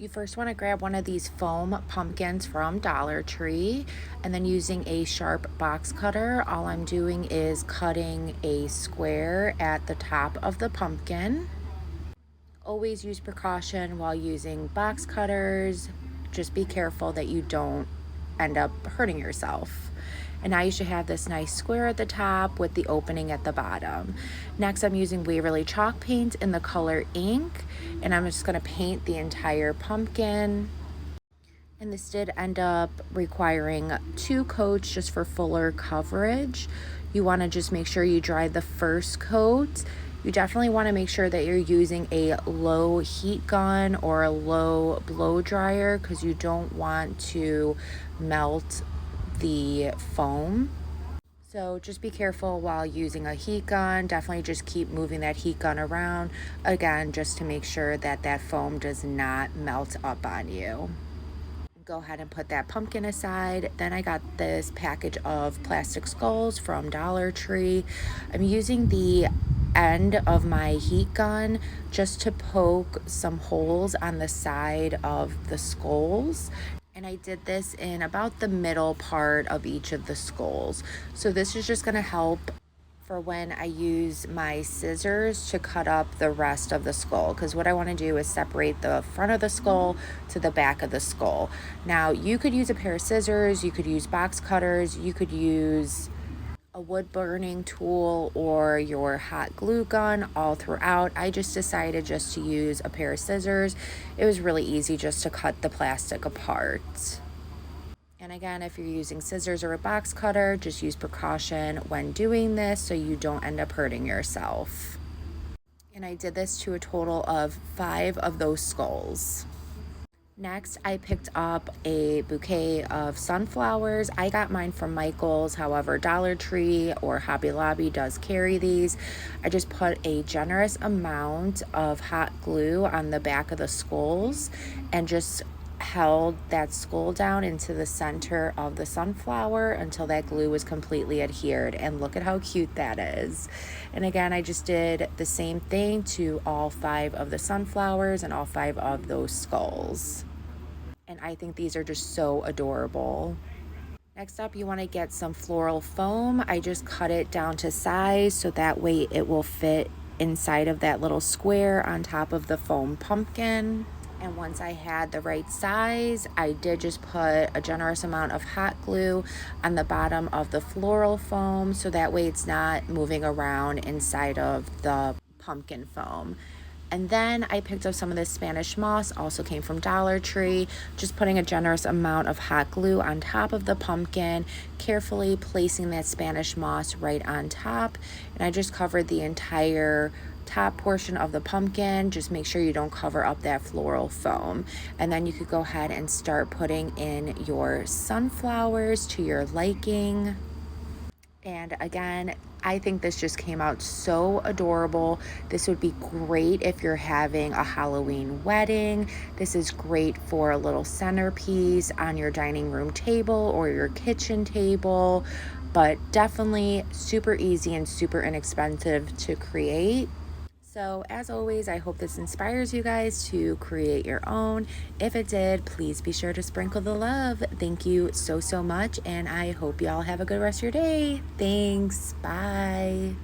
You first want to grab one of these foam pumpkins from Dollar Tree, and then using a sharp box cutter, all I'm doing is cutting a square at the top of the pumpkin. Always use precaution while using box cutters. Just be careful that you don't end up hurting yourself. And now you should have this nice square at the top with the opening at the bottom. Next, I'm using Waverly chalk paint in the color ink, and I'm just gonna paint the entire pumpkin. And this did end up requiring 2 coats just for fuller coverage. You wanna just make sure you dry the first coat. You definitely wanna make sure that you're using a low heat gun or a low blow dryer because you don't want to melt the foam. So just be careful while using a heat gun. Definitely just keep moving that heat gun around, again, just to make sure that that foam does not melt up on you. Go ahead and put that pumpkin aside. Then I got this package of plastic skulls from Dollar Tree. I'm using the end of my heat gun just to poke some holes on the side of the skulls. And I did this in about the middle part of each of the skulls. So this is just gonna help for when I use my scissors to cut up the rest of the skull, because what I want to do is separate the front of the skull to the back of the skull. Now you could use a pair of scissors, you could use box cutters, you could use a wood burning tool or your hot glue gun all throughout. I just decided just to use a pair of scissors. It was really easy just to cut the plastic apart. And again, if you're using scissors or a box cutter, just use precaution when doing this so you don't end up hurting yourself. And I did this to a total of 5 of those skulls. Next, I picked up a bouquet of sunflowers. I got mine from Michael's, however, Dollar Tree or Hobby Lobby does carry these. I just put a generous amount of hot glue on the back of the skulls and just held that skull down into the center of the sunflower until that glue was completely adhered. And look at how cute that is. And again, I just did the same thing to all 5 of the sunflowers and all 5 of those skulls. And I think these are just so adorable. Next up, you want to get some floral foam. I just cut it down to size so that way it will fit inside of that little square on top of the foam pumpkin. And once I had the right size, I did just put a generous amount of hot glue on the bottom of the floral foam so that way it's not moving around inside of the pumpkin foam. And then I picked up some of this Spanish moss, also came from Dollar Tree, just putting a generous amount of hot glue on top of the pumpkin, carefully placing that Spanish moss right on top. And I just covered the entire top portion of the pumpkin. Just make sure you don't cover up that floral foam. And then you could go ahead and start putting in your sunflowers to your liking. And again, I think this just came out so adorable. This would be great if you're having a Halloween wedding. This is great for a little centerpiece on your dining room table or your kitchen table, but definitely super easy and super inexpensive to create. So as always, I hope this inspires you guys to create your own. If it did, please be sure to sprinkle the love. Thank you so much, and I hope y'all have a good rest of your day. Thanks. Bye.